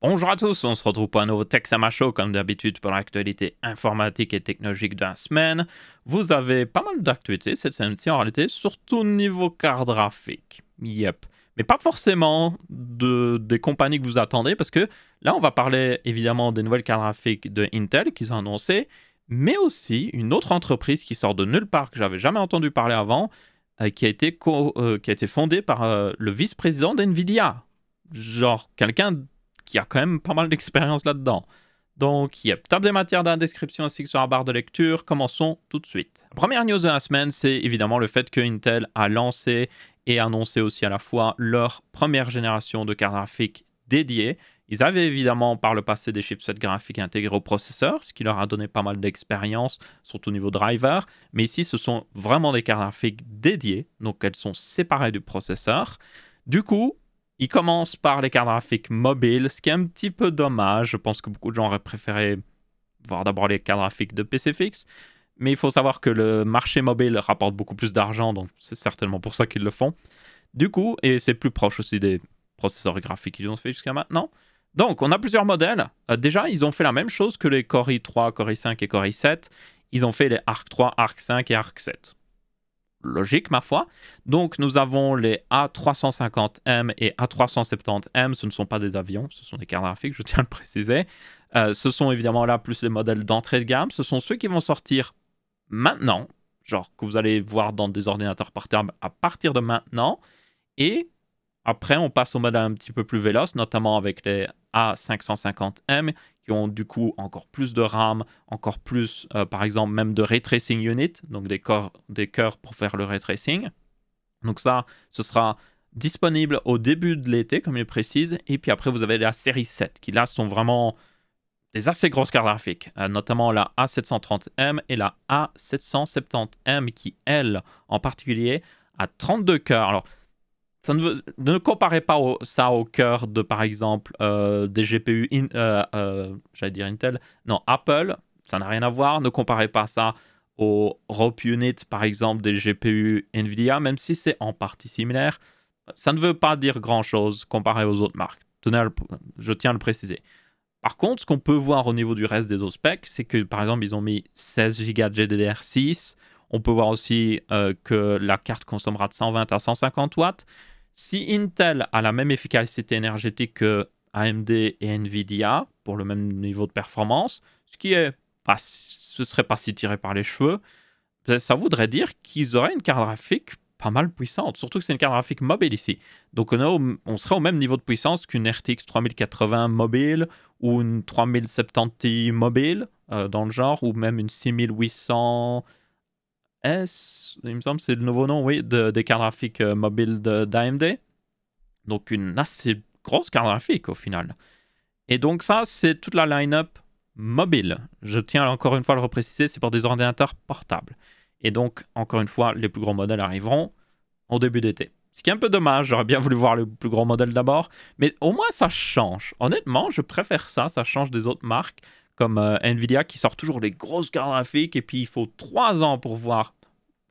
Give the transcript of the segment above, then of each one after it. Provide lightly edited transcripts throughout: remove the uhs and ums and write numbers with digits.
Bonjour à tous, on se retrouve pour un nouveau Texama Show comme d'habitude pour l'actualité informatique et technologique de la semaine. Vous avez pas mal d'actualités cette semaine-ci en réalité, surtout niveau carte graphique. Yep. Mais pas forcément des compagnies que vous attendez parce que là on va parler évidemment des nouvelles cartes graphiques de Intel qu'ils ont annoncées, mais aussi une autre entreprise qui sort de nulle part que j'avais jamais entendu parler avant, qui a été fondée par le vice-président d'NVIDIA. Genre quelqu'un qui a quand même pas mal d'expérience là-dedans. Donc, tape des matières dans la description ainsi que sur la barre de lecture. Commençons tout de suite. La première news de la semaine, c'est évidemment le fait que Intel a lancé et annoncé aussi à la fois leur première génération de cartes graphiques dédiées. Ils avaient évidemment par le passé des chipsets graphiques intégrés au processeur, ce qui leur a donné pas mal d'expérience, surtout au niveau driver. Mais ici, ce sont vraiment des cartes graphiques dédiées, donc elles sont séparées du processeur. Du coup, il commence par les cartes graphiques mobiles, ce qui est un petit peu dommage. Je pense que beaucoup de gens auraient préféré voir d'abord les cartes graphiques de PC fixe. Mais il faut savoir que le marché mobile rapporte beaucoup plus d'argent, donc c'est certainement pour ça qu'ils le font. Du coup, et c'est plus proche aussi des processeurs graphiques qu'ils ont fait jusqu'à maintenant. Donc, on a plusieurs modèles. Déjà, ils ont fait la même chose que les Core i3, Core i5 et Core i7. Ils ont fait les Arc 3, Arc 5 et Arc 7. Logique, ma foi. Donc, nous avons les A350M et A370M. Ce ne sont pas des avions, ce sont des cartes graphiques, je tiens à le préciser. Ce sont évidemment là plus les modèles d'entrée de gamme. Ce sont ceux qui vont sortir maintenant, genre que vous allez voir dans des ordinateurs portables à partir de maintenant. Et après, on passe aux modèles un petit peu plus véloces, notamment avec les A550M, qui ont du coup encore plus de RAM, encore plus, par exemple, même de ray tracing unit, donc des cœurs pour faire le ray tracing. Donc ça, ce sera disponible au début de l'été, comme il précise. Et puis après, vous avez la série 7, qui là sont vraiment des assez grosses cartes graphiques, notamment la A730M et la A770M, qui, elle, en particulier, a 32 cœurs. Alors, ça ne comparez pas ça au cœur de, par exemple, des GPU, j'allais dire Intel, non, Apple, ça n'a rien à voir. Ne comparez pas ça au Rope Unit, par exemple, des GPU NVIDIA, même si c'est en partie similaire. Ça ne veut pas dire grand-chose comparé aux autres marques. Je tiens à le préciser. Par contre, ce qu'on peut voir au niveau du reste des autres specs, c'est que, par exemple, ils ont mis 16 Go de GDDR6. On peut voir aussi que la carte consommera de 120 à 150 watts. Si Intel a la même efficacité énergétique que AMD et Nvidia pour le même niveau de performance, ce serait pas si tiré par les cheveux, ça voudrait dire qu'ils auraient une carte graphique pas mal puissante, surtout que c'est une carte graphique mobile ici. Donc on serait au même niveau de puissance qu'une RTX 3080 mobile ou une 3070 mobile dans le genre, ou même une 6800 S, il me semble que c'est le nouveau nom, oui, des cartes graphiques mobiles d'AMD. Donc une assez grosse carte graphique au final. Et donc ça, c'est toute la line-up mobile. Je tiens encore une fois à le repréciser, c'est pour des ordinateurs portables. Et donc, encore une fois, les plus gros modèles arriveront au début d'été. Ce qui est un peu dommage, j'aurais bien voulu voir le plus gros modèle d'abord. Mais au moins, ça change. Honnêtement, je préfère ça, ça change des autres marques comme Nvidia qui sort toujours les grosses cartes graphiques et puis il faut 3 ans pour voir,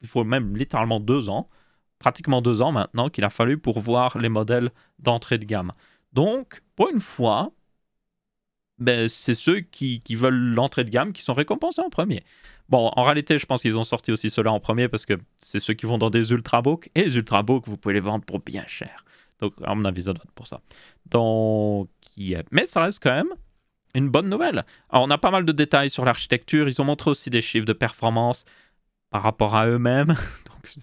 il faut même littéralement 2 ans, pratiquement 2 ans maintenant qu'il a fallu pour voir les modèles d'entrée de gamme. Donc, pour une fois, ben, c'est ceux qui veulent l'entrée de gamme qui sont récompensés en premier. Bon, en réalité, je pense qu'ils ont sorti aussi ceux-là en premier parce que c'est ceux qui vont dans des ultrabooks. Et les ultrabooks, vous pouvez les vendre pour bien cher. Donc, à mon avis, ça doit être pour ça. Donc, mais ça reste quand même une bonne nouvelle. Alors, on a pas mal de détails sur l'architecture. Ils ont montré aussi des chiffres de performance par rapport à eux-mêmes. Donc,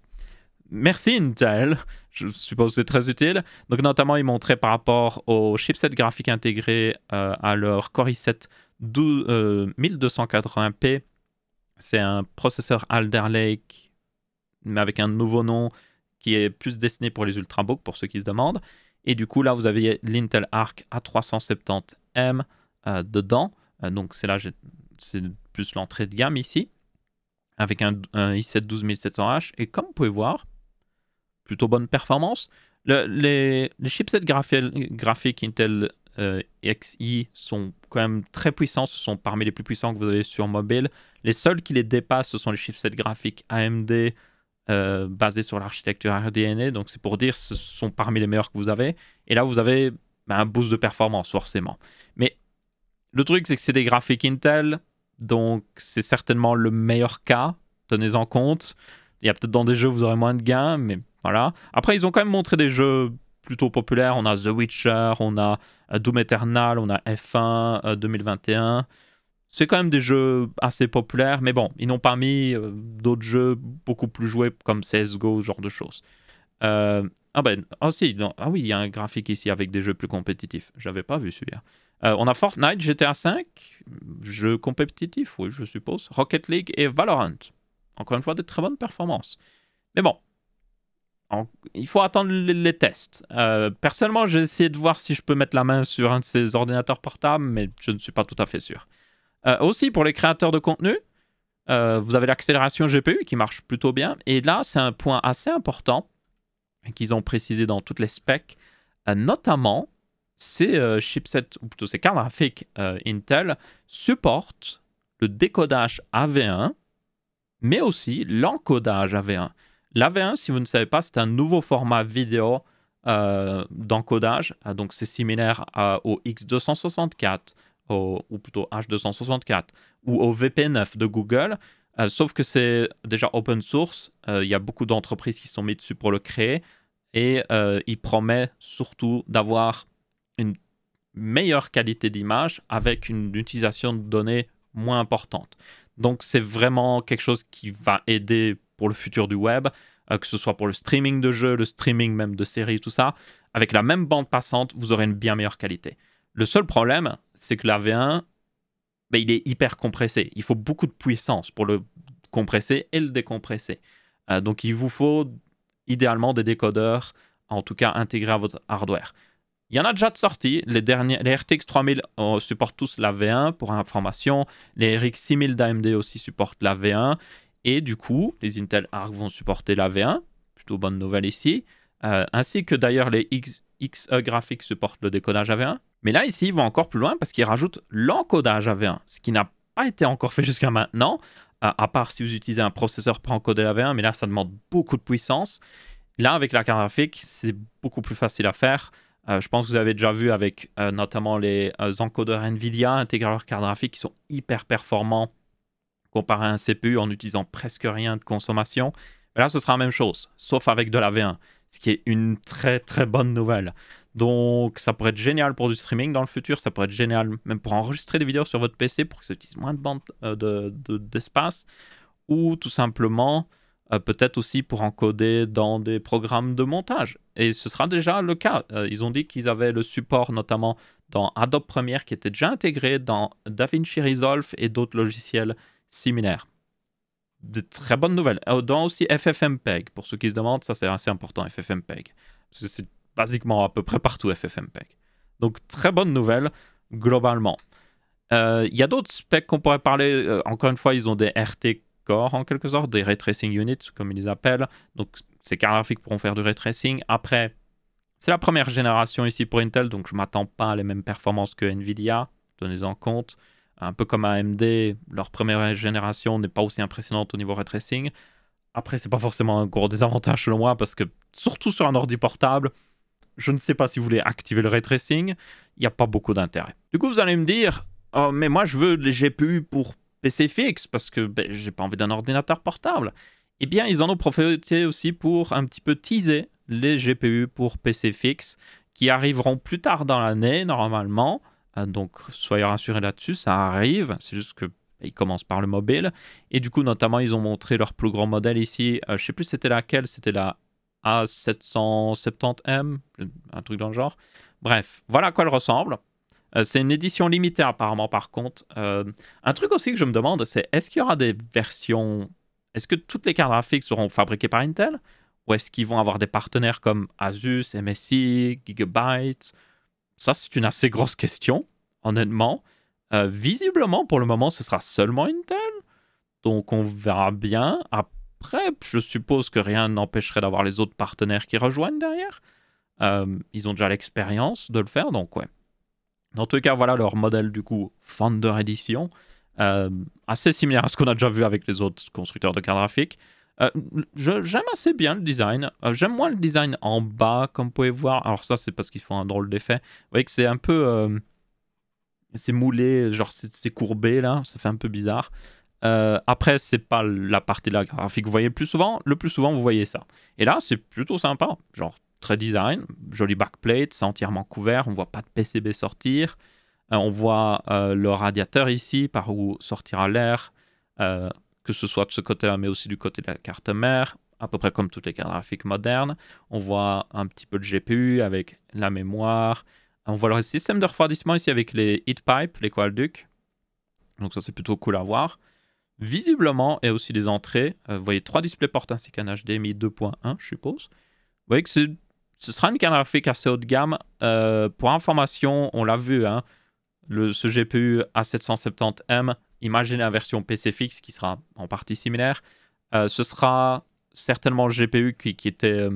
merci Intel. Je suppose que c'est très utile. Donc, notamment, ils montraient par rapport au chipset graphique intégré à leur Core i7 1280p. C'est un processeur Alder Lake, mais avec un nouveau nom qui est plus destiné pour les ultrabooks, pour ceux qui se demandent. Et du coup, là, vous avez l'Intel Arc A370M dedans. Donc, c'est plus l'entrée de gamme ici, avec un i7 12700H. Et comme vous pouvez voir, plutôt bonne performance. Les chipsets graphiques Intel Xi sont quand même très puissants. Ce sont parmi les plus puissants que vous avez sur mobile. Les seuls qui les dépassent, ce sont les chipsets graphiques AMD basés sur l'architecture RDNA. Donc c'est pour dire ce sont parmi les meilleurs que vous avez. Et là, vous avez un boost de performance, forcément. Mais le truc, c'est que c'est des graphiques Intel, donc c'est certainement le meilleur cas, tenez-en compte. Il y a peut-être dans des jeux, vous aurez moins de gains, mais voilà. Après, ils ont quand même montré des jeux plutôt populaires. On a The Witcher, on a Doom Eternal, on a F1 2021. C'est quand même des jeux assez populaires, mais bon, ils n'ont pas mis d'autres jeux beaucoup plus joués comme CSGO, ce genre de choses. Si, ah oui, il y a un graphique ici avec des jeux plus compétitifs. J'avais pas vu celui-là. On a Fortnite, GTA V, jeux compétitifs, oui, je suppose. Rocket League et Valorant. Encore une fois, de très bonnes performances. Mais bon, il faut attendre les tests. Personnellement, j'ai essayé de voir si je peux mettre la main sur un de ces ordinateurs portables, mais je ne suis pas tout à fait sûr. Aussi, pour les créateurs de contenu, vous avez l'accélération GPU qui marche plutôt bien. Et là, c'est un point assez important qu'ils ont précisé dans toutes les specs. Notamment, ces chipsets, ou plutôt ces cartes graphiques Intel, supportent le décodage AV1, mais aussi l'encodage AV1. L'AV1, si vous ne savez pas, c'est un nouveau format vidéo d'encodage. Donc, c'est similaire au X264, ou plutôt H264, ou au VP9 de Google. Sauf que c'est déjà open source. Il y a beaucoup d'entreprises qui sont mises dessus pour le créer. Et il promet surtout d'avoir une meilleure qualité d'image avec une utilisation de données moins importante. Donc, c'est vraiment quelque chose qui va aider pour le futur du web, que ce soit pour le streaming de jeux, le streaming même de séries, tout ça. Avec la même bande passante, vous aurez une bien meilleure qualité. Le seul problème, c'est que la V1, il est hyper compressé. Il faut beaucoup de puissance pour le compresser et le décompresser. Donc, il vous faut idéalement des décodeurs, en tout cas intégrés à votre hardware. Il y en a déjà de sortis. Les RTX 3000 supportent tous la V1 pour information. Les RX 6000 d'AMD aussi supportent la V1. Et du coup, les Intel Arc vont supporter la V1. Plutôt bonne nouvelle ici. Ainsi que d'ailleurs les XE graphiques supportent le décodage AV1. Mais là, ici, ils vont encore plus loin parce qu'ils rajoutent l'encodage AV1, ce qui n'a pas été encore fait jusqu'à maintenant, à part si vous utilisez un processeur pour encoder la V1, mais là, ça demande beaucoup de puissance. Là, avec la carte graphique, c'est beaucoup plus facile à faire. Je pense que vous avez déjà vu avec notamment les encodeurs NVIDIA intégrés à leur carte graphique qui sont hyper performants comparé à un CPU en utilisant presque rien de consommation. Mais là, ce sera la même chose, sauf avec de la V1, ce qui est une très très bonne nouvelle. Donc, ça pourrait être génial pour du streaming dans le futur, ça pourrait être génial même pour enregistrer des vidéos sur votre PC pour que ça utilise moins de bande d'espace, ou tout simplement peut-être aussi pour encoder dans des programmes de montage. Et ce sera déjà le cas. Ils ont dit qu'ils avaient le support notamment dans Adobe Premiere qui était déjà intégré dans DaVinci Resolve et d'autres logiciels similaires. De très bonnes nouvelles. Dans aussi FFmpeg, pour ceux qui se demandent, ça c'est assez important, FFmpeg. Parce que c'est basiquement à peu près partout FFmpeg. Donc très bonne nouvelle, globalement. Il y a d'autres specs qu'on pourrait parler. Encore une fois, ils ont des RT Core en quelque sorte, des Ray Tracing Units, comme ils les appellent. Donc ces cartes graphiques pourront faire du Ray Tracing. Après, c'est la première génération ici pour Intel, donc je ne m'attends pas à les mêmes performances que Nvidia, tenez-en compte. Un peu comme AMD, leur première génération n'est pas aussi impressionnante au niveau Ray Tracing. Après, c'est pas forcément un gros désavantage selon moi, parce que surtout sur un ordi portable, je ne sais pas si vous voulez activer le Ray Tracing, il n'y a pas beaucoup d'intérêt. Du coup, vous allez me dire, oh, mais moi je veux les GPU pour PC fixe, parce que j'ai pas envie d'un ordinateur portable. Eh bien, ils en ont profité aussi pour un petit peu teaser les GPU pour PC fixe, qui arriveront plus tard dans l'année, normalement. Donc, soyez rassurés là-dessus, ça arrive. C'est juste qu'ils commencent par le mobile. Et du coup, notamment, ils ont montré leur plus grand modèle ici. Je ne sais plus c'était laquelle, c'était la A770M, un truc dans le genre. Bref, voilà à quoi elle ressemble. C'est une édition limitée apparemment par contre. Un truc aussi que je me demande, c'est est-ce qu'il y aura des versions... Est-ce que toutes les cartes graphiques seront fabriquées par Intel? Ou est-ce qu'ils vont avoir des partenaires comme Asus, MSI, Gigabyte? Ça, c'est une assez grosse question, honnêtement. Visiblement, pour le moment, ce sera seulement Intel. Donc, on verra bien. Après, je suppose que rien n'empêcherait d'avoir les autres partenaires qui rejoignent derrière. Ils ont déjà l'expérience de le faire, donc ouais. Dans tous les cas, voilà leur modèle, du coup, Founder Edition. Assez similaire à ce qu'on a déjà vu avec les autres constructeurs de cartes graphiques. Euh, J'aime assez bien le design. J'aime moins le design en bas, comme vous pouvez voir. Alors ça, c'est parce qu'ils font un drôle d'effet. Vous voyez que c'est un peu... c'est moulé, genre c'est courbé là, ça fait un peu bizarre. Après, c'est pas la partie de la graphique que vous voyez le plus souvent vous voyez ça. Et là, c'est plutôt sympa, genre très design, joli backplate, c'est entièrement couvert, on voit pas de PCB sortir. On voit le radiateur ici, par où sortira l'air, que ce soit de ce côté-là, mais aussi du côté de la carte mère, à peu près comme toutes les cartes graphiques modernes. On voit un petit peu de GPU avec la mémoire. On voit le système de refroidissement ici avec les heat pipes, les coils-ducs. Donc ça, c'est plutôt cool à voir. Visiblement, et aussi les entrées. Vous voyez 3 DisplayPort ainsi qu'un HDMI 2.1, je suppose. Vous voyez que ce sera une carte graphique assez haut de gamme. Pour information, on l'a vu, hein, ce GPU A770M, imaginez la version PC fixe qui sera en partie similaire. Ce sera certainement le GPU qui était,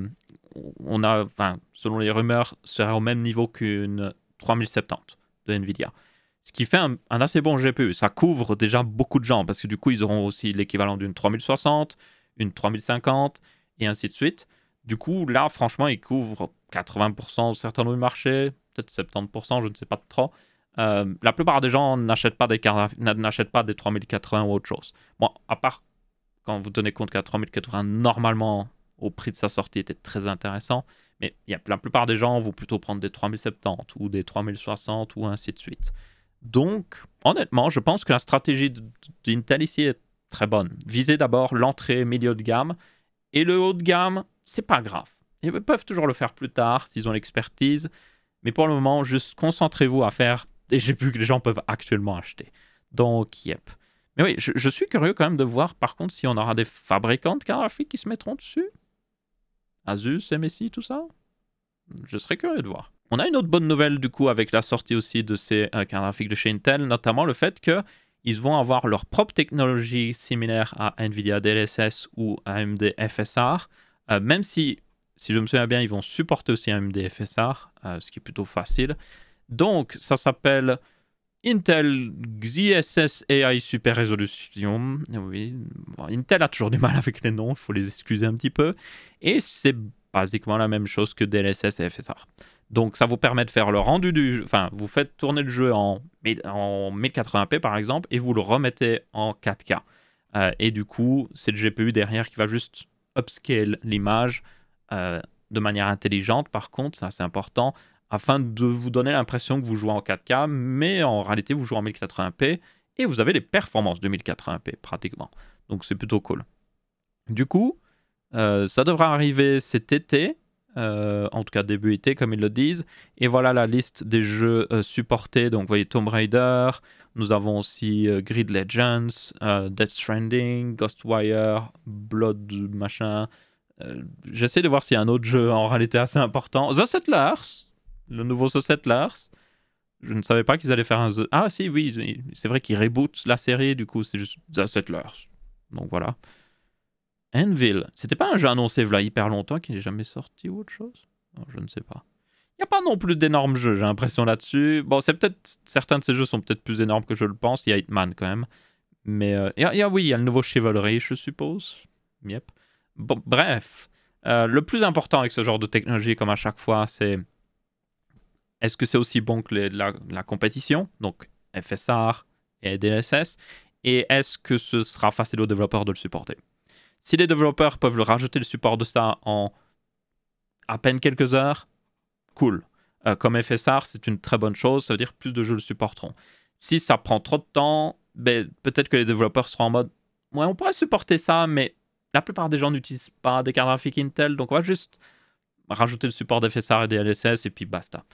selon les rumeurs, serait au même niveau qu'une 3070 de Nvidia. Ce qui fait un assez bon GPU. Ça couvre déjà beaucoup de gens parce que du coup, ils auront aussi l'équivalent d'une 3060, une 3050 et ainsi de suite. Du coup, là, franchement, il couvre 80% certains du marché, peut-être 70%, je ne sais pas trop. La plupart des gens n'achètent pas des 3080 ou autre chose. Bon, à part quand vous tenez compte que la 3080, normalement, au prix de sa sortie, était très intéressant. Mais la plupart des gens vont plutôt prendre des 3070 ou des 3060 ou ainsi de suite. Donc, honnêtement, je pense que la stratégie d'Intel ici est très bonne. Visez d'abord l'entrée milieu de gamme et le haut de gamme, c'est pas grave. Ils peuvent toujours le faire plus tard s'ils ont l'expertise. Mais pour le moment, juste concentrez-vous à faire des GPU que les gens peuvent actuellement acheter. Donc, yep. Mais oui, je suis curieux quand même de voir par contre si on aura des fabricants de cartes graphiques qui se mettront dessus. Asus, MSI, tout ça. Je serais curieux de voir. On a une autre bonne nouvelle du coup avec la sortie aussi de ces cartes graphiques de chez Intel, notamment le fait qu'ils vont avoir leur propre technologie similaire à Nvidia DLSS ou AMD FSR, même si je me souviens bien, ils vont supporter aussi AMD FSR, ce qui est plutôt facile. Donc, ça s'appelle Intel XeSS AI Super Résolution. Oui, bon, Intel a toujours du mal avec les noms, il faut les excuser un petit peu. Et c'est basiquement la même chose que DLSS et FSR. Donc, ça vous permet de faire le rendu du... Enfin, vous faites tourner le jeu en 1080p par exemple, et vous le remettez en 4K. Et du coup, c'est le GPU derrière qui va juste upscale l'image de manière intelligente. Par contre, c'est assez important, afin de vous donner l'impression que vous jouez en 4K, mais en réalité, vous jouez en 1080p, et vous avez les performances de 1080p, pratiquement. Donc, c'est plutôt cool. Du coup, ça devrait arriver cet été, en tout cas début été, comme ils le disent. Et voilà la liste des jeux supportés. Donc, vous voyez Tomb Raider, nous avons aussi Grid Legends, Death Stranding, Ghostwire, Blood machin. J'essaie de voir s'il y a un autre jeu en réalité assez important. The Settlers, le nouveau The Settlers. Je ne savais pas qu'ils allaient faire un... Ah si, oui, c'est vrai qu'ils rebootent la série, du coup c'est juste The Settlers. Donc voilà. Anvil, c'était pas un jeu annoncé là hyper longtemps qui n'est jamais sorti ou autre chose? Non, je ne sais pas. Il n'y a pas non plus d'énormes jeux, j'ai l'impression là-dessus. Bon, c'est peut-être... Certains de ces jeux sont peut-être plus énormes que je le pense. Il y a Hitman quand même. Mais oui, il y a le nouveau Chivalry, je suppose. Yep. Bon, bref. Le plus important avec ce genre de technologie, comme à chaque fois, c'est... Est-ce que c'est aussi bon que la compétition? Donc, FSR et DLSS. Et est-ce que ce sera facile aux développeurs de le supporter? Si les développeurs peuvent le rajouter le support de ça en à peine quelques heures, cool. Comme FSR, c'est une très bonne chose, ça veut dire plus de jeux le supporteront. Si ça prend trop de temps, ben, peut-être que les développeurs seront en mode ouais, on pourrait supporter ça, mais la plupart des gens n'utilisent pas des cartes graphiques Intel, donc on va juste rajouter le support d'FSR et DLSS et puis basta.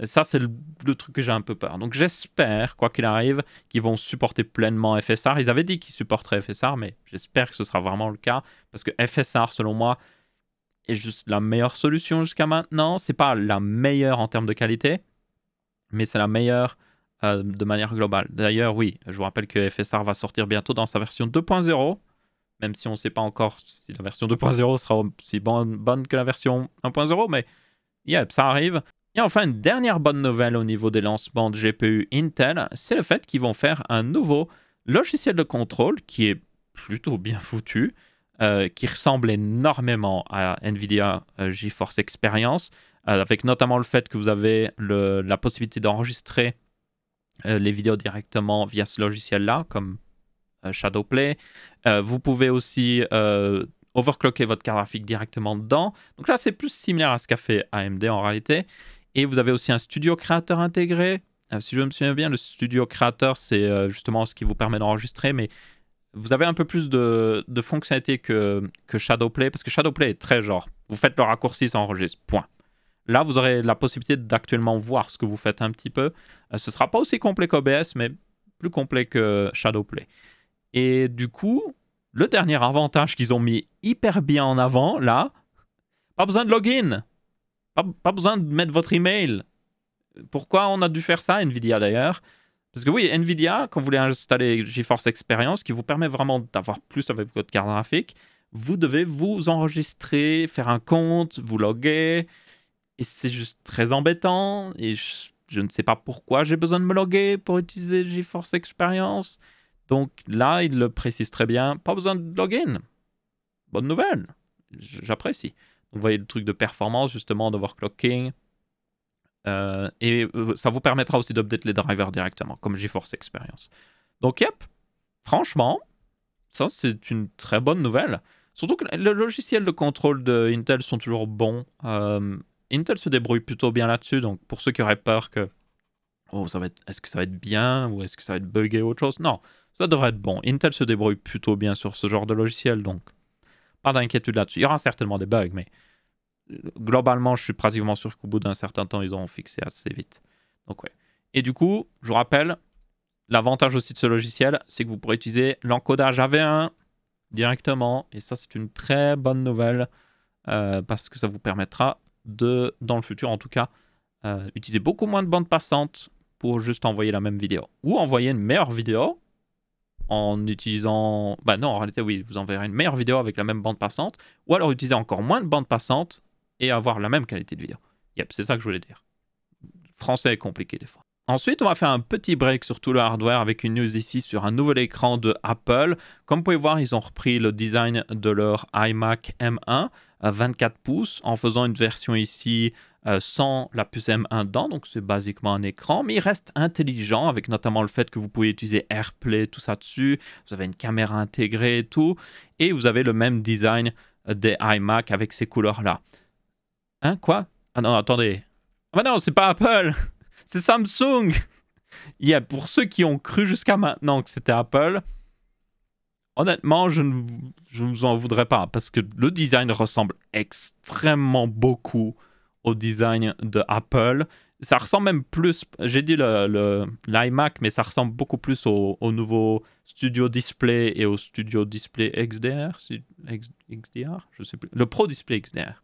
Ça, c'est le truc que j'ai un peu peur. Donc j'espère, quoi qu'il arrive, qu'ils vont supporter pleinement FSR. Ils avaient dit qu'ils supporteraient FSR, mais j'espère que ce sera vraiment le cas. Parce que FSR, selon moi, est juste la meilleure solution jusqu'à maintenant. C'est pas la meilleure en termes de qualité, mais c'est la meilleure de manière globale. D'ailleurs, oui, je vous rappelle que FSR va sortir bientôt dans sa version 2.0, même si on ne sait pas encore si la version 2.0 sera aussi bonne que la version 1.0, mais yeah, ça arrive. Et enfin, une dernière bonne nouvelle au niveau des lancements de GPU Intel, c'est le fait qu'ils vont faire un nouveau logiciel de contrôle qui est plutôt bien foutu. qui ressemble énormément à NVIDIA GeForce Experience, avec notamment le fait que vous avez la possibilité d'enregistrer les vidéos directement via ce logiciel-là, comme Shadowplay. Vous pouvez aussi overclocker votre carte graphique directement dedans. Donc là, c'est plus similaire à ce qu'a fait AMD en réalité. Et vous avez aussi un studio créateur intégré. Si je me souviens bien, le studio créateur, c'est justement ce qui vous permet d'enregistrer, mais vous avez un peu plus de fonctionnalités que Shadowplay, parce que Shadowplay est très genre, vous faites le raccourci, ça enregistre, point. Là, vous aurez la possibilité d'actuellement voir ce que vous faites un petit peu. Ce ne sera pas aussi complet qu'OBS, mais plus complet que Shadowplay. Et du coup, le dernier avantage qu'ils ont mis hyper bien en avant, là, pas besoin de login. Pas besoin de mettre votre email. Pourquoi on a dû faire ça, NVIDIA d'ailleurs? Parce que oui, NVIDIA, quand vous voulez installer GeForce Experience, qui vous permet vraiment d'avoir plus avec votre carte graphique, vous devez vous enregistrer, faire un compte, vous loguer. Et c'est juste très embêtant. Et je ne sais pas pourquoi j'ai besoin de me loguer pour utiliser GeForce Experience. Donc là, il le précise très bien. Pas besoin de login. Bonne nouvelle. J'apprécie. Donc vous voyez le truc de performance, justement, d'overclocking. Et ça vous permettra aussi d'update les drivers directement, comme GeForce Experience. Donc, yep, franchement, ça, c'est une très bonne nouvelle. Surtout que les logiciels de contrôle de Intel sont toujours bons. Intel se débrouille plutôt bien là-dessus. Donc, pour ceux qui auraient peur que est-ce que ça va être bien ou est-ce que ça va être buggé ou autre chose? Non, ça devrait être bon. Intel se débrouille plutôt bien sur ce genre de logiciel. Donc, pas d'inquiétude là-dessus. Il y aura certainement des bugs, mais globalement, je suis pratiquement sûr qu'au bout d'un certain temps, ils auront fixé assez vite. Donc, ouais. Et du coup, je vous rappelle, l'avantage aussi de ce logiciel, c'est que vous pourrez utiliser l'encodage AV1 directement. Et ça, c'est une très bonne nouvelle parce que ça vous permettra de, dans le futur en tout cas, utiliser beaucoup moins de bandes passantes pour juste envoyer la même vidéo. Ou envoyer une meilleure vidéo en utilisant... Bah non, en réalité, oui, vous enverrez une meilleure vidéo avec la même bande passante. Ou alors utiliser encore moins de bandes passantes et avoir la même qualité de vidéo. Yep, c'est ça que je voulais dire. Français est compliqué des fois. Ensuite, on va faire un petit break sur tout le hardware avec une news ici sur un nouvel écran de Apple. Comme vous pouvez voir, ils ont repris le design de leur iMac M1 à 24 pouces en faisant une version ici sans la puce M1 dedans. Donc, c'est basiquement un écran, mais il reste intelligent avec notamment le fait que vous pouvez utiliser AirPlay, tout ça dessus. Vous avez une caméra intégrée et tout. Et vous avez le même design des iMac avec ces couleurs-là. Hein, quoi? Ah non, attendez. Ah bah non, c'est pas Apple. C'est Samsung. Pour ceux qui ont cru jusqu'à maintenant que c'était Apple, honnêtement, je ne vous en voudrais pas parce que le design ressemble extrêmement beaucoup au design de Apple. Ça ressemble même plus, j'ai dit l'iMac, mais ça ressemble beaucoup plus au nouveau Studio Display et au Studio Display XDR, XDR, je sais plus, le Pro Display XDR.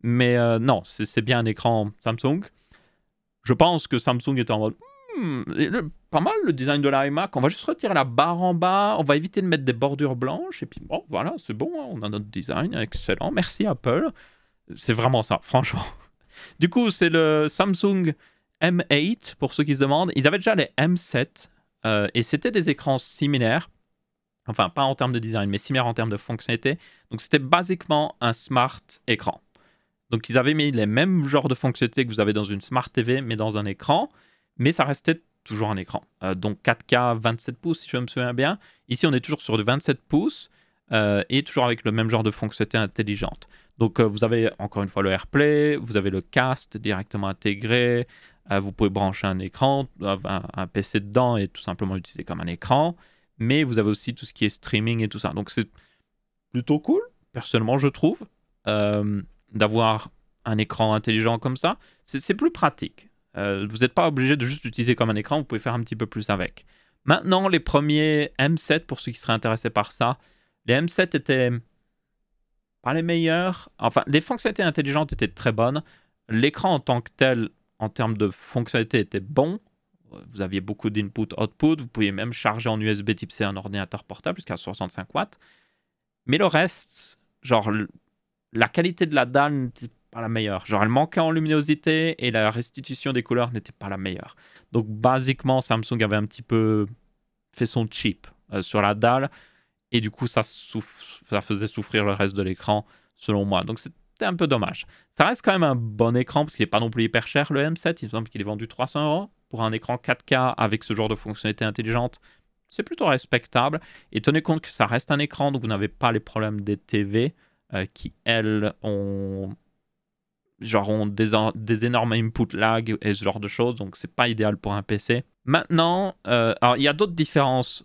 Mais non, c'est bien un écran Samsung. Je pense que Samsung était en mode pas mal le design de l'iMac. On va juste retirer la barre en bas. On va éviter de mettre des bordures blanches. Et puis bon, voilà, c'est bon. Hein, on a notre design. Excellent. Merci Apple. C'est vraiment ça, franchement. Du coup, c'est le Samsung M8 pour ceux qui se demandent. Ils avaient déjà les M7 et c'était des écrans similaires. Enfin, pas en termes de design, mais similaires en termes de fonctionnalité. Donc, c'était basiquement un smart écran. Donc, ils avaient mis les mêmes genres de fonctionnalités que vous avez dans une Smart TV, mais dans un écran. Mais ça restait toujours un écran. Donc, 4K, 27 pouces, si je me souviens bien. Ici, on est toujours sur du 27 pouces et toujours avec le même genre de fonctionnalité intelligente. Donc, vous avez encore une fois le AirPlay, vous avez le Cast directement intégré. Vous pouvez brancher un écran, un PC dedans et tout simplement l'utiliser comme un écran. Mais vous avez aussi tout ce qui est streaming et tout ça. Donc, c'est plutôt cool, personnellement, je trouve. D'avoir un écran intelligent comme ça, c'est plus pratique. Vous n'êtes pas obligé de juste l'utiliser comme un écran, vous pouvez faire un petit peu plus avec. Maintenant, les premiers M7, pour ceux qui seraient intéressés par ça, les M7 étaient pas les meilleurs. Enfin, les fonctionnalités intelligentes étaient très bonnes. L'écran en tant que tel, en termes de fonctionnalité, était bon. Vous aviez beaucoup d'input-output. Vous pouviez même charger en USB type C un ordinateur portable jusqu'à 65 watts. Mais le reste, genre... La qualité de la dalle n'était pas la meilleure. Genre, elle manquait en luminosité et la restitution des couleurs n'était pas la meilleure. Donc, basiquement, Samsung avait un petit peu fait son cheap sur la dalle. Et du coup, ça faisait souffrir le reste de l'écran, selon moi. Donc c'était un peu dommage. Ça reste quand même un bon écran, parce qu'il n'est pas non plus hyper cher, le M7. Il me semble qu'il est vendu 300 € pour un écran 4K avec ce genre de fonctionnalité intelligente. C'est plutôt respectable. Et tenez compte que ça reste un écran, donc vous n'avez pas les problèmes des TV qui, elles, ont des énormes input lag et ce genre de choses. Donc, c'est pas idéal pour un PC. Maintenant, alors, il y a d'autres différences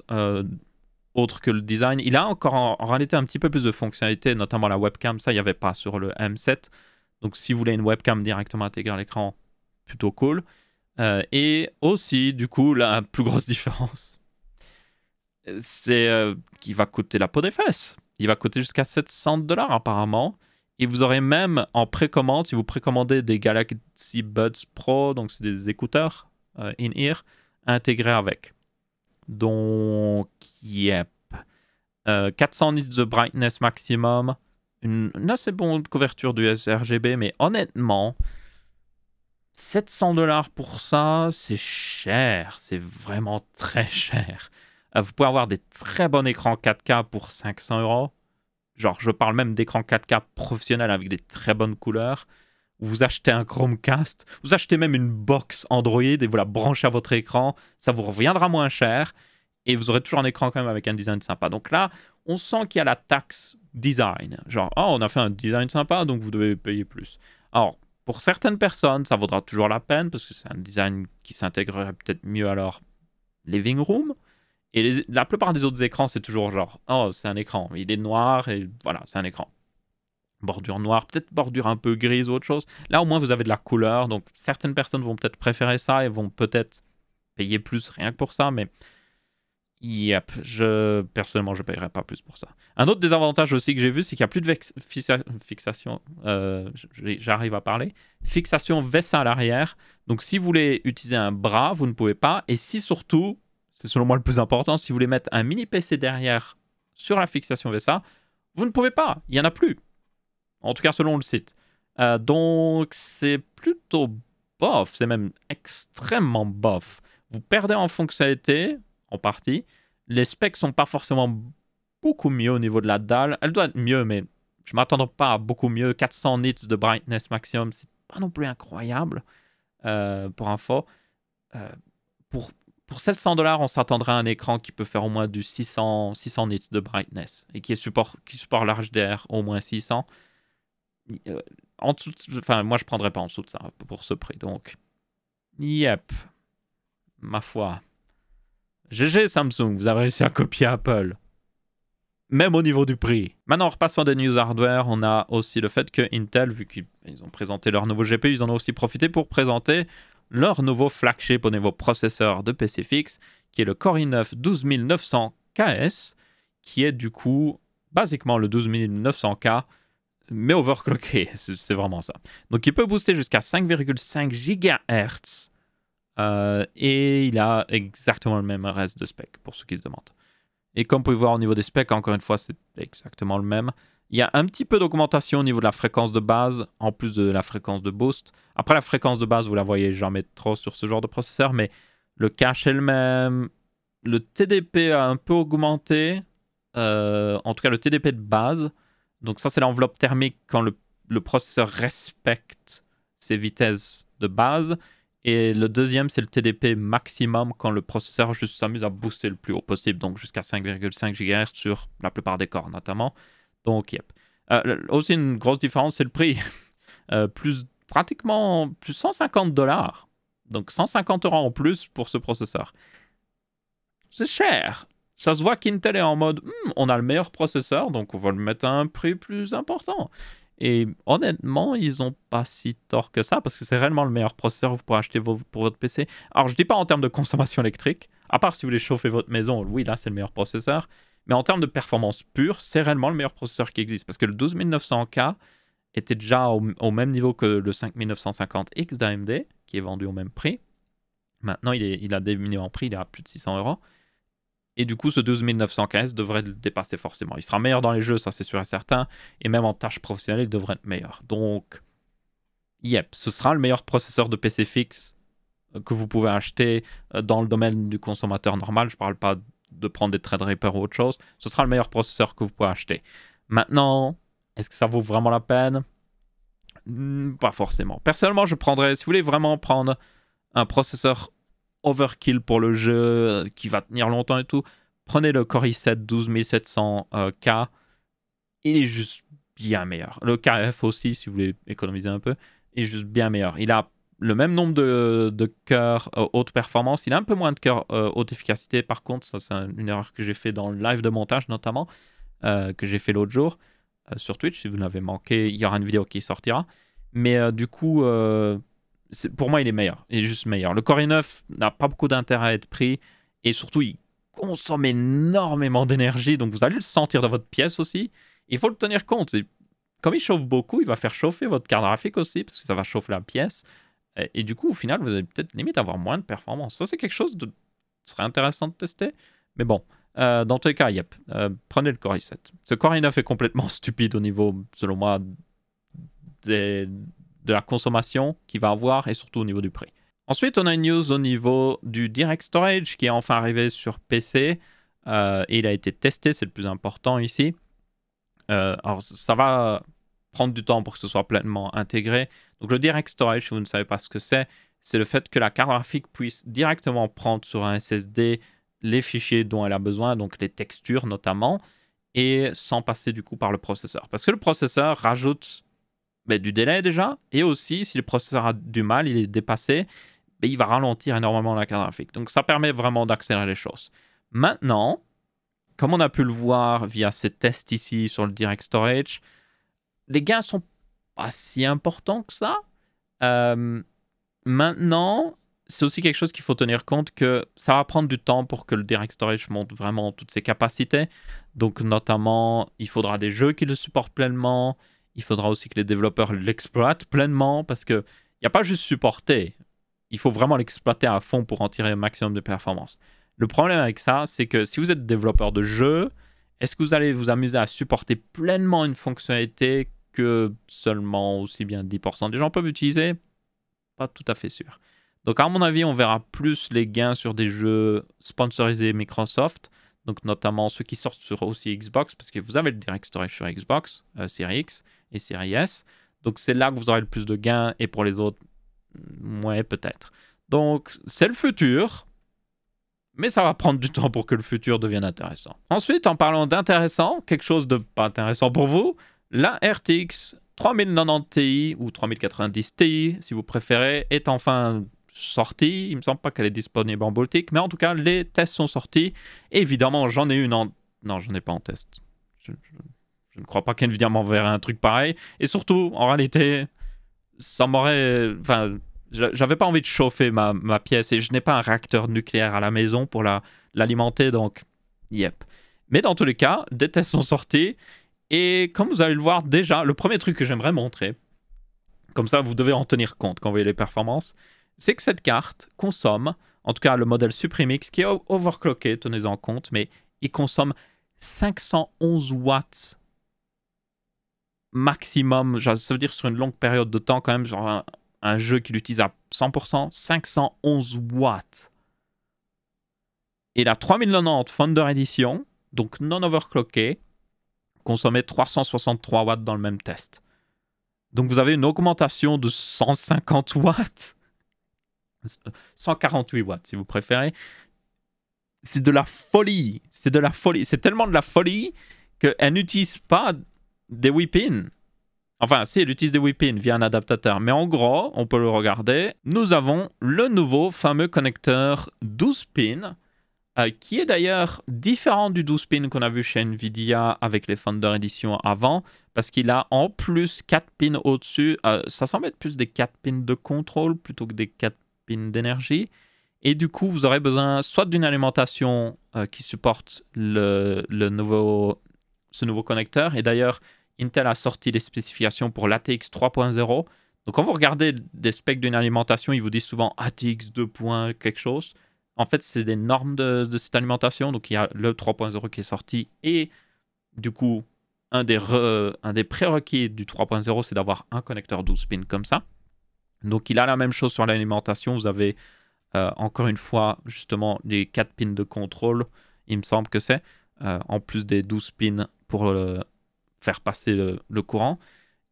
autres que le design. Il a encore en réalité un petit peu plus de fonctionnalités, notamment la webcam. Ça, il n'y avait pas sur le M7. Donc, si vous voulez une webcam directement intégrée à l'écran, plutôt cool. Et aussi, du coup, la plus grosse différence, c'est qu'il va coûter la peau des fesses. Il va coûter jusqu'à 700 $ apparemment. Et vous aurez même en précommande, si vous précommandez des Galaxy Buds Pro, donc c'est des écouteurs in-ear, intégrés avec. Donc, yep. 400 nits de brightness maximum. Une assez bonne couverture du sRGB, mais honnêtement, 700 $ pour ça, c'est cher. C'est vraiment très cher. Vous pouvez avoir des très bons écrans 4K pour 500 €. Genre, je parle même d'écran 4K professionnel avec des très bonnes couleurs. Vous achetez un Chromecast, vous achetez même une box Android et vous la branchez à votre écran. Ça vous reviendra moins cher et vous aurez toujours un écran quand même avec un design sympa. Donc là, on sent qu'il y a la taxe design. Genre, oh, on a fait un design sympa, donc vous devez payer plus. Alors, pour certaines personnes, ça vaudra toujours la peine parce que c'est un design qui s'intégrerait peut-être mieux à leur living room. Et la plupart des autres écrans, c'est toujours genre, oh, c'est un écran, il est noir et voilà, c'est un écran. Bordure noire, peut-être bordure un peu grise ou autre chose. Là, au moins, vous avez de la couleur, donc certaines personnes vont peut-être préférer ça et vont peut-être payer plus rien que pour ça, mais yep, personnellement, je ne paierais pas plus pour ça. Un autre désavantage aussi que j'ai vu, c'est qu'il n'y a plus de fixation, j'arrive à parler, fixation VESA à l'arrière. Donc, si vous voulez utiliser un bras, vous ne pouvez pas, et si surtout, c'est selon moi le plus important, si vous voulez mettre un mini PC derrière sur la fixation VESA, vous ne pouvez pas, il n'y en a plus. En tout cas, selon le site. Donc, c'est plutôt bof, c'est même extrêmement bof. Vous perdez en fonctionnalité, en partie. Les specs sont pas forcément beaucoup mieux au niveau de la dalle. Elle doit être mieux, mais je ne m'attends pas à beaucoup mieux. 400 nits de brightness maximum, c'est pas non plus incroyable, pour info. Pour 700 $, on s'attendrait à un écran qui peut faire au moins du 600 nits de brightness et qui supporte l'HDR au moins 600. En dessous enfin, moi, je prendrais pas en dessous de ça pour ce prix. Donc, yep. Ma foi. GG Samsung, vous avez réussi à copier Apple. Même au niveau du prix. Maintenant, repassons des news hardware. On a aussi le fait que Intel, vu qu'ils ont présenté leur nouveau GPU, ils en ont aussi profité pour présenter leur nouveau flagship au niveau processeur de PC fixe, qui est le Core i9 12900KS, qui est du coup, basiquement le 12900K, mais overclocké, c'est vraiment ça. Donc il peut booster jusqu'à 5,5 GHz, et il a exactement le même reste de spec, pour ceux qui se demandent. Et comme vous pouvez voir au niveau des specs, encore une fois, c'est exactement le même. Il y a un petit peu d'augmentation au niveau de la fréquence de base, en plus de la fréquence de boost. Après, la fréquence de base, vous la voyez jamais trop sur ce genre de processeur, mais le cache est le même. Le TDP a un peu augmenté, en tout cas le TDP de base. Donc ça, c'est l'enveloppe thermique quand le processeur respecte ses vitesses de base. Et le deuxième, c'est le TDP maximum quand le processeur juste s'amuse à booster le plus haut possible, donc jusqu'à 5,5 GHz sur la plupart des corps notamment. Donc, yep. Aussi, une grosse différence, c'est le prix. Pratiquement plus 150 $. Donc 150 € en plus pour ce processeur. C'est cher. Ça se voit qu'Intel est en mode, on a le meilleur processeur, donc on va le mettre à un prix plus important. Et honnêtement, ils n'ont pas si tort que ça, parce que c'est réellement le meilleur processeur que vous pourrez acheter pour votre PC. Alors, je ne dis pas en termes de consommation électrique, à part si vous voulez chauffer votre maison, oui, là, c'est le meilleur processeur. Mais en termes de performance pure, c'est réellement le meilleur processeur qui existe, parce que le 12900K était déjà au même niveau que le 5950X d'AMD, qui est vendu au même prix. Maintenant, il a diminué en prix, il est à plus de 600 €. Et du coup, ce 12900KS devrait le dépasser forcément. Il sera meilleur dans les jeux, ça c'est sûr et certain. Et même en tâches professionnelles, il devrait être meilleur. Donc, yep, ce sera le meilleur processeur de PC fixe que vous pouvez acheter dans le domaine du consommateur normal. Je ne parle pas de prendre des Threadripper ou autre chose, ce sera le meilleur processeur que vous pouvez acheter. Maintenant, est-ce que ça vaut vraiment la peine? Pas forcément. Personnellement, je prendrais, si vous voulez vraiment prendre un processeur overkill pour le jeu qui va tenir longtemps et tout, prenez le Core i7 12700K. Il est juste bien meilleur. Le KF aussi, si vous voulez économiser un peu, est juste bien meilleur. Il a le même nombre de cœurs haute performance. Il a un peu moins de cœurs haute efficacité. Par contre, ça c'est une erreur que j'ai fait dans le live de montage notamment, que j'ai fait l'autre jour sur Twitch. Si vous l'avez manqué, il y aura une vidéo qui sortira. Mais du coup, pour moi, il est meilleur. Il est juste meilleur. Le Core i9 n'a pas beaucoup d'intérêt à être pris. Et surtout, il consomme énormément d'énergie. Donc, vous allez le sentir dans votre pièce aussi. Il faut le tenir compte. Comme il chauffe beaucoup, il va faire chauffer votre carte graphique aussi, parce que ça va chauffer la pièce. Et du coup, au final, vous allez peut-être limite avoir moins de performance. Ça, c'est quelque chose de serait intéressant de tester. Mais bon, dans tous les cas, yep, prenez le Core i7. Ce Core i9 est complètement stupide au niveau, selon moi, de la consommation qu'il va avoir et surtout au niveau du prix. Ensuite, on a une news au niveau du Direct Storage qui est enfin arrivé sur PC. Et il a été testé, c'est le plus important ici. Alors, ça va prendre du temps pour que ce soit pleinement intégré. Donc, le Direct Storage, si vous ne savez pas ce que c'est le fait que la carte graphique puisse directement prendre sur un SSD les fichiers dont elle a besoin, donc les textures notamment, et sans passer du coup par le processeur. Parce que le processeur rajoute du délai déjà, et aussi, si le processeur a du mal, il est dépassé, il va ralentir énormément la carte graphique. Donc, ça permet vraiment d'accélérer les choses. Maintenant, comme on a pu le voir via ces tests ici sur le Direct Storage, les gains sont pas si importants que ça. Maintenant, c'est aussi quelque chose qu'il faut tenir compte que ça va prendre du temps pour que le Direct Storage monte vraiment toutes ses capacités. Donc notamment, il faudra des jeux qui le supportent pleinement. Il faudra aussi que les développeurs l'exploitent pleinement parce qu'il n'y a pas juste supporter. Il faut vraiment l'exploiter à fond pour en tirer un maximum de performance. Le problème avec ça, c'est que si vous êtes développeur de jeu, est-ce que vous allez vous amuser à supporter pleinement une fonctionnalité que seulement aussi bien 10% des gens peuvent utiliser? Pas tout à fait sûr. Donc à mon avis, on verra plus les gains sur des jeux sponsorisés Microsoft, donc notamment ceux qui sortent sur aussi Xbox, parce que vous avez le Direct Storage sur Xbox, Series X et Series S. Donc c'est là que vous aurez le plus de gains, et pour les autres, ouais, peut-être. Donc c'est le futur. Mais ça va prendre du temps pour que le futur devienne intéressant. Ensuite, en parlant d'intéressant, quelque chose de pas intéressant pour vous, la RTX 3090 Ti ou 3090 Ti, si vous préférez, est enfin sortie. Il me semble pas qu'elle est disponible en Baltic, mais en tout cas, les tests sont sortis. Et évidemment, j'en ai une en... Non, j'en ai pas en test. Je ne crois pas qu'NVIDIA m'enverrait un truc pareil. Et surtout, en réalité, ça m'aurait... Enfin... J'avais pas envie de chauffer ma pièce et je n'ai pas un réacteur nucléaire à la maison pour l'alimenter, donc yep. Mais dans tous les cas, des tests sont sortis et comme vous allez le voir déjà, le premier truc que j'aimerais montrer, comme ça vous devez en tenir compte quand vous voyez les performances, c'est que cette carte consomme, en tout cas le modèle Supremix qui est overclocké, tenez-en compte, mais il consomme 511 watts maximum, ça veut dire sur une longue période de temps quand même, genre un jeu qui l'utilise à 100%, 511 watts. Et la 3090 Founder Edition, donc non overclockée, consommait 363 watts dans le même test. Donc vous avez une augmentation de 150 watts. 148 watts si vous préférez. C'est de la folie. C'est de la folie. C'est tellement de la folie qu'elle n'utilise pas des whip-in. Enfin, si, elle utilise des whip-in via un adaptateur. Mais en gros, on peut le regarder. Nous avons le nouveau fameux connecteur 12 pins, qui est d'ailleurs différent du 12 pins qu'on a vu chez Nvidia avec les Founder Edition avant, parce qu'il a en plus 4 pins au-dessus. Ça semble être plus des 4 pins de contrôle plutôt que des 4 pins d'énergie. Et du coup, vous aurez besoin soit d'une alimentation qui supporte ce nouveau connecteur. Et d'ailleurs, Intel a sorti les spécifications pour l'ATX 3.0. Donc quand vous regardez des specs d'une alimentation, ils vous disent souvent ATX 2. Quelque chose. En fait, c'est des normes de cette alimentation. Donc il y a le 3.0 qui est sorti. Et du coup, un des prérequis du 3.0, c'est d'avoir un connecteur 12 pins comme ça. Donc il a la même chose sur l'alimentation. Vous avez encore une fois justement les 4 pins de contrôle. il me semble que c'est, en plus des 12 pins pour faire passer le courant.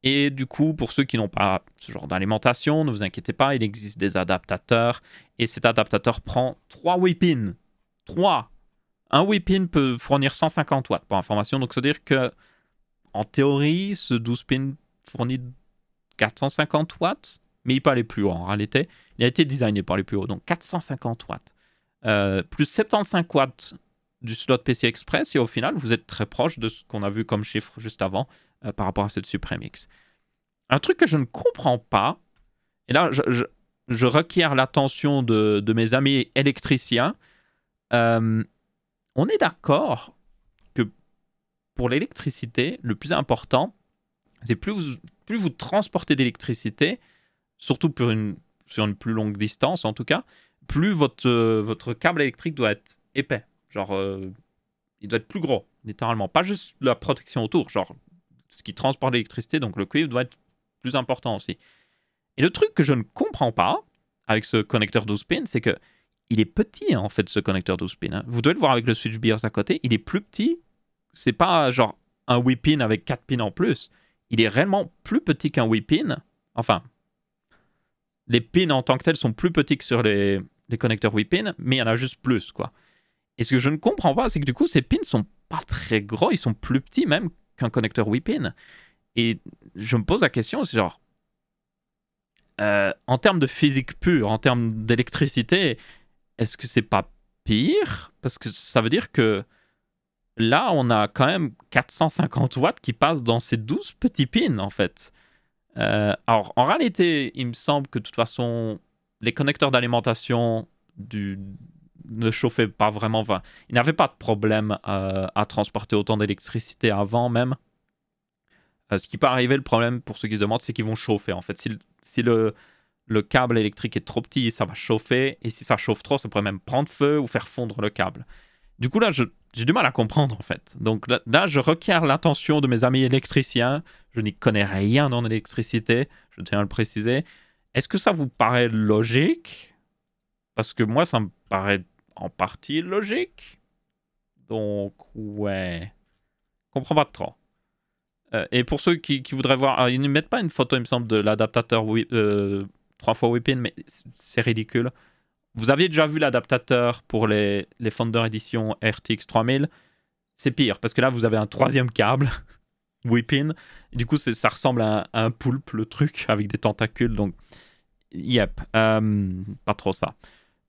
Et du coup, pour ceux qui n'ont pas ce genre d'alimentation, ne vous inquiétez pas, il existe des adaptateurs. Et cet adaptateur prend 3 whip-pins. 3. Un whip-pin peut fournir 150 watts pour information. Donc, ça veut dire que, en théorie, ce 12 pins fournit 450 watts. Mais il peut aller plus haut en réalité. Il a été designé pour aller plus haut. Donc, 450 watts. Plus 75 watts du slot PCI Express. Et au final, vous êtes très proche de ce qu'on a vu comme chiffre juste avant. Par rapport à cette Supremix. Un truc que je ne comprends pas, et là je requiers l'attention de mes amis électriciens, on est d'accord que pour l'électricité, le plus important, c'est plus vous transportez d'électricité, surtout sur une plus longue distance en tout cas, plus votre câble électrique doit être épais. Genre, il doit être plus gros, littéralement. Pas juste la protection autour, genre ce qui transporte l'électricité, donc le cuivre doit être plus important aussi. Et le truc que je ne comprends pas avec ce connecteur 12 pins, c'est que il est petit en fait ce connecteur 12 pins. Hein. Vous devez le voir avec le switch BIOS à côté, il est plus petit. C'est pas genre un whip-pin avec 4 pins en plus. Il est réellement plus petit qu'un whip-pin. Enfin, les pins en tant que tels sont plus petits que sur les connecteurs whip-pin, mais il y en a juste plus, quoi. Et ce que je ne comprends pas, c'est que du coup, ces pins sont pas très gros, ils sont plus petits même qu'un connecteur whip-pin. Et je me pose la question, c'est genre, en termes de physique pure, en termes d'électricité, est-ce que c'est pas pire? Parce que ça veut dire que là, on a quand même 450 watts qui passent dans ces 12 petits pins, en fait. Alors, en réalité, il me semble que de toute façon, les connecteurs d'alimentation ne chauffaient pas vraiment. Enfin, ils n'avaient pas de problème à transporter autant d'électricité avant même. Ce qui peut arriver, le problème pour ceux qui se demandent, c'est qu'ils vont chauffer en fait. Si le câble électrique est trop petit, ça va chauffer. Et si ça chauffe trop, ça pourrait même prendre feu ou faire fondre le câble. Du coup, là, j'ai du mal à comprendre en fait. Donc là, je requiers l'attention de mes amis électriciens. Je n'y connais rien en électricité, je tiens à le préciser. Est-ce que ça vous paraît logique? Parce que moi, ça me paraît en partie logique. Donc, ouais. Je comprends pas trop. Et pour ceux qui voudraient voir, ils ne mettent pas une photo, il me semble, de l'adaptateur 3 fois whip-in, mais c'est ridicule. Vous aviez déjà vu l'adaptateur pour les Founder Edition RTX 3000. C'est pire, parce que là, vous avez un troisième câble, whip-in. Du coup, ça ressemble à un poulpe, le truc, avec des tentacules. Donc, yep, pas trop ça.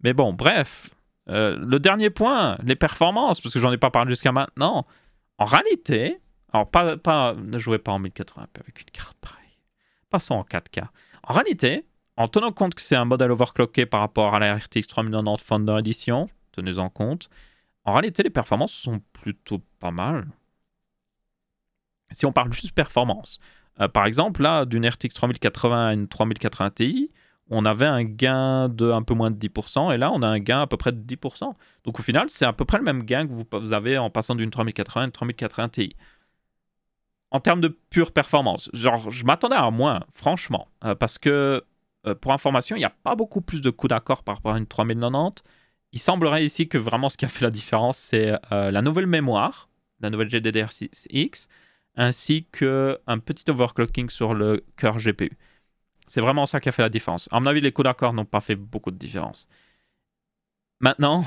Mais bon, bref. Le dernier point, les performances, parce que j'en ai pas parlé jusqu'à maintenant. En réalité... Alors, ne jouez pas en 1080p avec une carte pareille. Passons en 4K. En réalité, en tenant compte que c'est un modèle overclocké par rapport à la RTX 3090 Founder Edition, tenez-en compte, en réalité, les performances sont plutôt pas mal. Si on parle juste performance. Par exemple, là, d'une RTX 3080 à une 3080 Ti, on avait un gain de un peu moins de 10%, et là, on a un gain à peu près de 10%. Donc, au final, c'est à peu près le même gain que vous avez en passant d'une 3080 à une 3080 Ti. En termes de pure performance, genre, je m'attendais à moins, franchement. Parce que, pour information, il n'y a pas beaucoup plus de coups d'accord par rapport à une 3090. Il semblerait ici que vraiment ce qui a fait la différence, c'est la nouvelle mémoire, la nouvelle GDDR6X, ainsi qu'un petit overclocking sur le cœur GPU. C'est vraiment ça qui a fait la différence. À mon avis, les coups d'accord n'ont pas fait beaucoup de différence. Maintenant...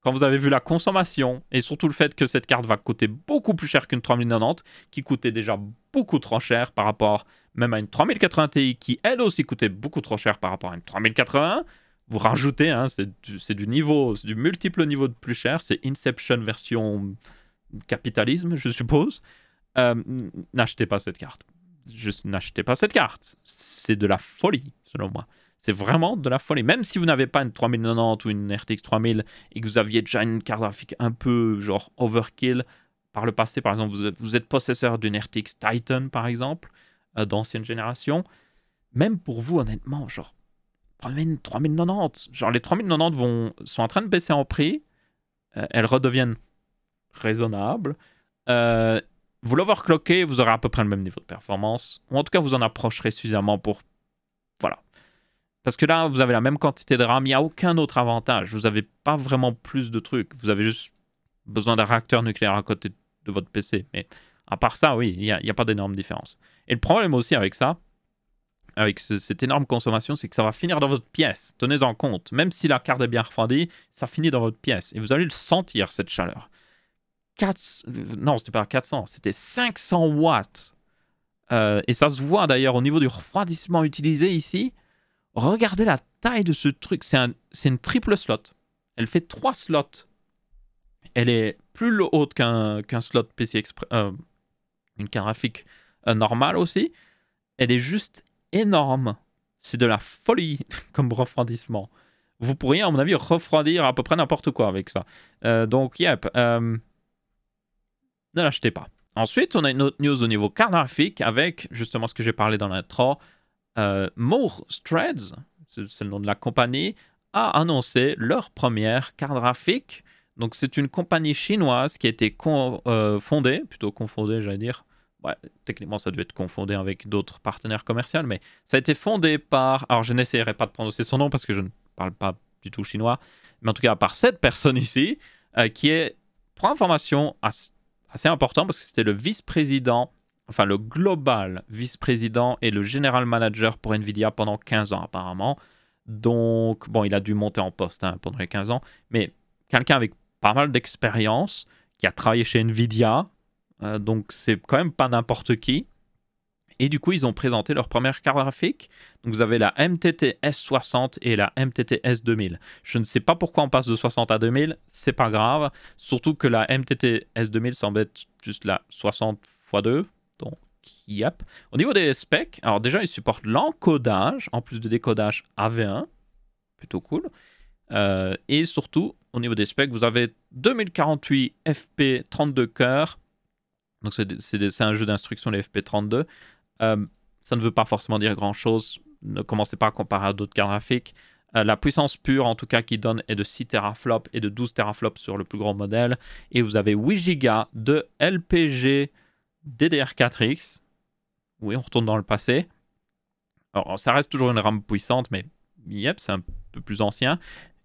Quand vous avez vu la consommation et surtout le fait que cette carte va coûter beaucoup plus cher qu'une 3090 qui coûtait déjà beaucoup trop cher par rapport même à une 3080 Ti qui elle aussi coûtait beaucoup trop cher par rapport à une 3080, vous rajoutez, hein, c'est du niveau, c'est du multiple niveau de plus cher, c'est Inception version capitalisme je suppose. N'achetez pas cette carte. Juste n'achetez pas cette carte. C'est de la folie selon moi. C'est vraiment de la folie. Même si vous n'avez pas une 3090 ou une RTX 3000 et que vous aviez déjà une carte graphique un peu genre overkill par le passé, par exemple, vous êtes possesseur d'une RTX Titan, par exemple, d'ancienne génération, même pour vous, honnêtement, genre, prenez une 3090. Genre, les 3090 sont en train de baisser en prix. Elles redeviennent raisonnables. Vous l'overclockez, vous aurez à peu près le même niveau de performance. Ou en tout cas, vous en approcherez suffisamment pour... Voilà. Parce que là, vous avez la même quantité de RAM, il n'y a aucun autre avantage. Vous n'avez pas vraiment plus de trucs. Vous avez juste besoin d'un réacteur nucléaire à côté de votre PC. Mais à part ça, oui, il n'y a pas d'énorme différence. Et le problème aussi avec ça, avec cette énorme consommation, c'est que ça va finir dans votre pièce. Tenez-en compte. Même si la carte est bien refroidie, ça finit dans votre pièce. Et vous allez le sentir, cette chaleur. Non, c'était pas 400, c'était 500 watts. Et ça se voit d'ailleurs au niveau du refroidissement utilisé ici. Regardez la taille de ce truc. C'est une triple slot. Elle fait 3 slots. Elle est plus haute qu'un slot PC Express. Une carte graphique normale aussi. Elle est juste énorme. C'est de la folie comme refroidississement. Vous pourriez, à mon avis, refroidir à peu près n'importe quoi avec ça. Donc, yep. Ne l'achetez pas. Ensuite, on a une autre news au niveau carte graphique avec justement ce que j'ai parlé dans l'intro. More Threads, c'est le nom de la compagnie, a annoncé leur première carte graphique. Donc, c'est une compagnie chinoise qui a été fondée, plutôt confondée, j'allais dire. Ouais, techniquement, ça devait être confondé avec d'autres partenaires commerciaux, mais ça a été fondé par... Alors, je n'essaierai pas de prononcer son nom parce que je ne parle pas du tout chinois, mais en tout cas, par cette personne ici, qui est, pour information, assez important parce que c'était le vice-président, enfin le global vice-président et le general manager pour Nvidia pendant 15 ans apparemment. Donc, bon, il a dû monter en poste pendant les 15 ans, mais quelqu'un avec pas mal d'expérience, qui a travaillé chez Nvidia, donc c'est quand même pas n'importe qui. Et du coup, ils ont présenté leur première carte graphique. Donc vous avez la MTT S60 et la MTT S2000. Je ne sais pas pourquoi on passe de 60 à 2000, c'est pas grave. Surtout que la MTT S2000 semble être juste la 60 x 2. Donc, yep. Au niveau des specs, alors déjà, ils supportent l'encodage, en plus de décodage AV1. Plutôt cool. Et surtout, au niveau des specs, vous avez 2048 FP 32 cœurs. Donc c'est un jeu d'instruction, les FP32. Ça ne veut pas forcément dire grand-chose. Ne commencez pas à comparer à d'autres cartes graphiques. La puissance pure, en tout cas, qui donne est de 6 teraflops et de 12 teraflops sur le plus gros modèle. Et vous avez 8 Go de LPG DDR4X. Oui, on retourne dans le passé. Alors, ça reste toujours une RAM puissante, mais yep, c'est un peu plus ancien.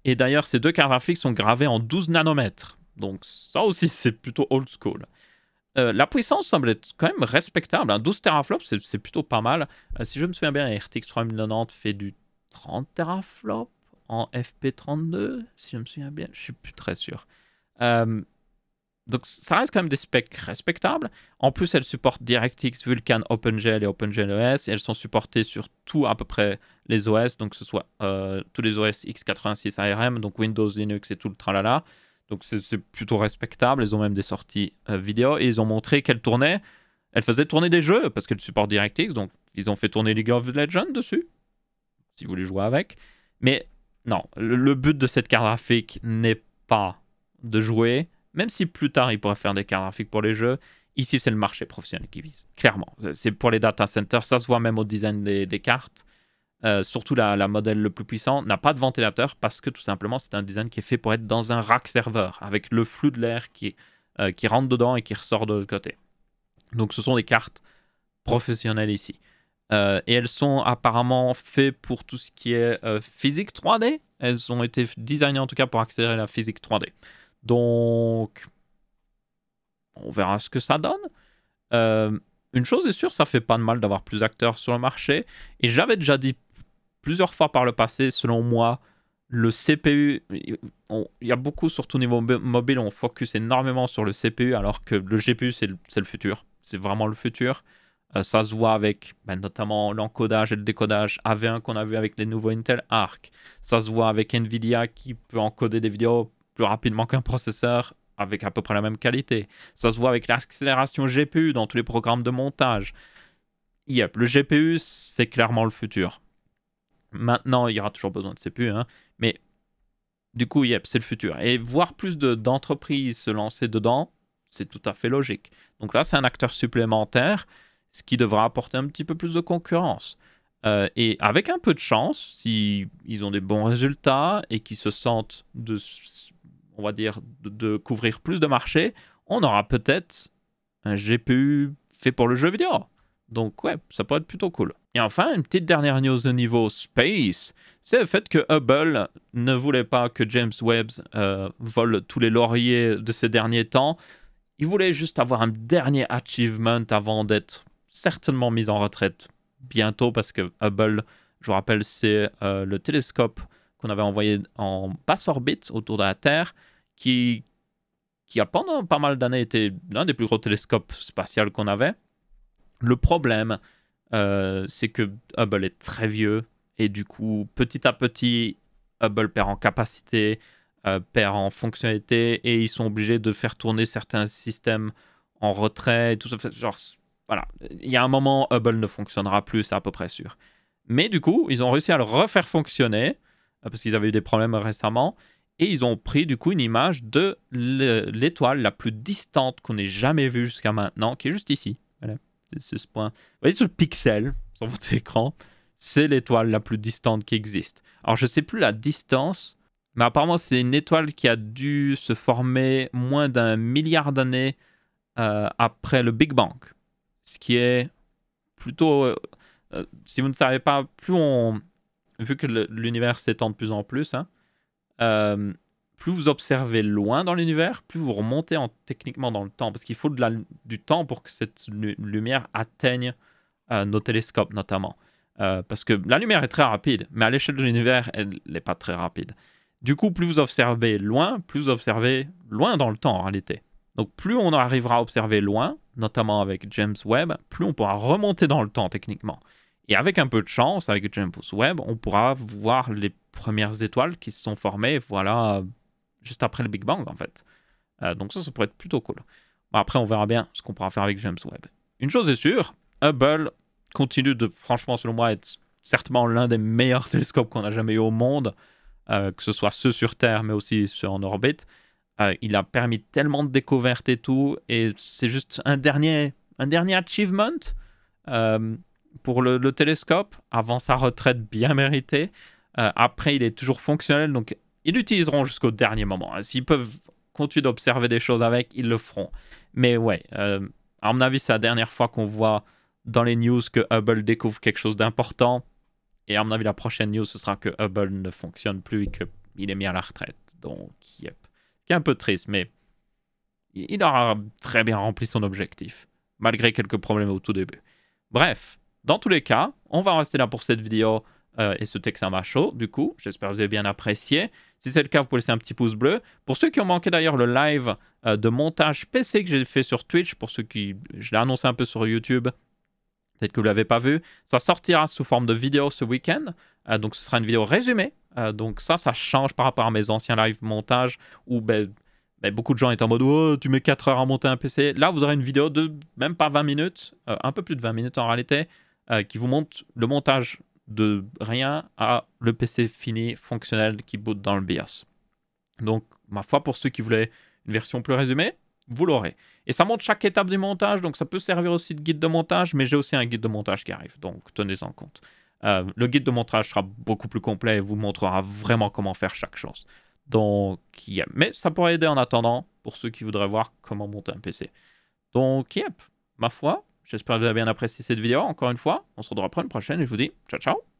Et d'ailleurs, ces deux cartes graphiques sont gravées en 12 nanomètres. Donc ça aussi, c'est plutôt old school. La puissance semble être quand même respectable. 12 teraflops, c'est plutôt pas mal. Si je me souviens bien, la RTX 3090 fait du 30 teraflops en FP32, si je me souviens bien. Je suis plus très sûr. Donc ça reste quand même des specs respectables. En plus, elles supportent DirectX, Vulkan, OpenGL et OpenGL ES. Et elles sont supportées sur tout à peu près les OS. Donc que ce soit tous les OS x86 ARM, donc Windows, Linux et tout le tralala. Donc c'est plutôt respectable. Ils ont même des sorties vidéo et ils ont montré qu'elles tournaient. Elles faisaient tourner des jeux parce qu'elles supportent DirectX. Donc ils ont fait tourner League of Legends dessus, si vous voulez jouer avec. Mais non, le but de cette carte graphique n'est pas de jouer, même si plus tard ils pourraient faire des cartes graphiques pour les jeux. Ici, c'est le marché professionnel qui vise, clairement. C'est pour les data centers, ça se voit même au design des cartes. Surtout la modèle le plus puissant n'a pas de ventilateur parce que tout simplement c'est un design qui est fait pour être dans un rack serveur avec le flux de l'air qui rentre dedans et qui ressort de l'autre côté. Donc ce sont des cartes professionnelles ici. Et elles sont apparemment faites pour tout ce qui est physique 3D. Elles ont été designées en tout cas pour accélérer la physique 3D. Donc on verra ce que ça donne. Une chose est sûre, ça fait pas de mal d'avoir plus d'acteurs sur le marché. Et j'avais déjà dit plusieurs fois par le passé, selon moi, le CPU, il y a beaucoup, surtout au niveau mobile, on focus énormément sur le CPU, alors que le GPU, c'est le futur. C'est vraiment le futur. Ça se voit avec notamment l'encodage et le décodage AV1 qu'on a vu avec les nouveaux Intel Arc. Ça se voit avec Nvidia qui peut encoder des vidéos plus rapidement qu'un processeur avec à peu près la même qualité. Ça se voit avec l'accélération GPU dans tous les programmes de montage. Yep, le GPU, c'est clairement le futur. Maintenant, il y aura toujours besoin de CPU, mais du coup, yep, c'est le futur. Et voir plus d'entreprises se lancer dedans, c'est tout à fait logique. Donc là, c'est un acteur supplémentaire, ce qui devra apporter un petit peu plus de concurrence. Et avec un peu de chance, si ils ont des bons résultats et qu'ils se sentent on va dire, de couvrir plus de marché, on aura peut-être un GPU fait pour le jeu vidéo. Donc ouais, ça pourrait être plutôt cool. Et enfin, une petite dernière news au niveau space, c'est le fait que Hubble ne voulait pas que James Webb vole tous les lauriers de ces derniers temps. Il voulait juste avoir un dernier achievement avant d'être certainement mis en retraite bientôt, parce que Hubble, je vous rappelle, c'est le télescope qu'on avait envoyé en basse orbite autour de la Terre, qui a pendant pas mal d'années été l'un des plus gros télescopes spatials qu'on avait. Le problème, c'est que Hubble est très vieux, et du coup, petit à petit, Hubble perd en capacité, perd en fonctionnalité, et ils sont obligés de faire tourner certains systèmes en retrait, et tout ça. Genre, voilà, il y a un moment, Hubble ne fonctionnera plus, c'est à peu près sûr. Mais du coup, ils ont réussi à le refaire fonctionner, parce qu'ils avaient eu des problèmes récemment, et ils ont pris du coup une image de l'étoile la plus distante qu'on ait jamais vue jusqu'à maintenant, qui est juste ici. Voilà, c'est ce point. Vous voyez ce pixel sur votre écran, c'est l'étoile la plus distante qui existe. Alors je sais plus la distance, mais apparemment c'est une étoile qui a dû se former moins d'1 milliard d'années après le Big Bang. Ce qui est plutôt... si vous ne savez pas, vu que l'univers s'étend de plus en plus, hein, plus vous observez loin dans l'univers, plus vous remontez techniquement dans le temps, parce qu'il faut du temps pour que cette lumière atteigne nos télescopes notamment. Parce que la lumière est très rapide, mais à l'échelle de l'univers, elle n'est pas très rapide. Du coup, plus vous observez loin, plus vous observez loin dans le temps en réalité. Donc plus on arrivera à observer loin, notamment avec James Webb, plus on pourra remonter dans le temps techniquement. Et avec un peu de chance, avec James Webb, on pourra voir les premières étoiles qui se sont formées, voilà, juste après le Big Bang en fait. Donc ça pourrait être plutôt cool. Bon, après, on verra bien ce qu'on pourra faire avec James Webb. Une chose est sûre, Hubble continue de, franchement, selon moi, être certainement l'un des meilleurs télescopes qu'on a jamais eu au monde, que ce soit ceux sur Terre, mais aussi ceux en orbite. Il a permis tellement de découvertes et tout, et c'est juste un dernier achievement pour le télescope, avant sa retraite bien méritée. Après, il est toujours fonctionnel, donc ils l'utiliseront jusqu'au dernier moment. S'ils peuvent continuer d'observer des choses avec, ils le feront. Mais ouais, à mon avis, c'est la dernière fois qu'on voit dans les news que Hubble découvre quelque chose d'important. Et à mon avis, la prochaine news, ce sera que Hubble ne fonctionne plus et qu'il est mis à la retraite. Donc, yep. Ce qui est un peu triste, mais il aura très bien rempli son objectif, malgré quelques problèmes au tout début. Bref, dans tous les cas, on va rester là pour cette vidéo et ce Texama Show, du coup. J'espère que vous avez bien apprécié. Si c'est le cas, vous pouvez laisser un petit pouce bleu. Pour ceux qui ont manqué d'ailleurs le live de montage PC que j'ai fait sur Twitch, pour ceux qui... Je l'ai annoncé un peu sur YouTube, peut-être que vous ne l'avez pas vu. Ça sortira sous forme de vidéo ce week-end. Donc ce sera une vidéo résumée. Donc ça change par rapport à mes anciens live montages où beaucoup de gens étaient en mode « Oh, tu mets 4 heures à monter un PC ». Là, vous aurez une vidéo de même pas 20 minutes, un peu plus de 20 minutes en réalité, qui vous montre le montage de rien à le PC fini, fonctionnel, qui boot dans le BIOS. Donc, ma foi, pour ceux qui voulaient une version plus résumée, vous l'aurez. Et ça montre chaque étape du montage, donc ça peut servir aussi de guide de montage, mais j'ai aussi un guide de montage qui arrive, donc tenez-en compte. Le guide de montage sera beaucoup plus complet et vous montrera vraiment comment faire chaque chose. Donc, yep. Mais ça pourrait aider en attendant pour ceux qui voudraient voir comment monter un PC. Donc, yep, ma foi, j'espère que vous avez bien apprécié cette vidéo. Encore une fois, on se retrouvera pour une prochaine et je vous dis ciao ciao.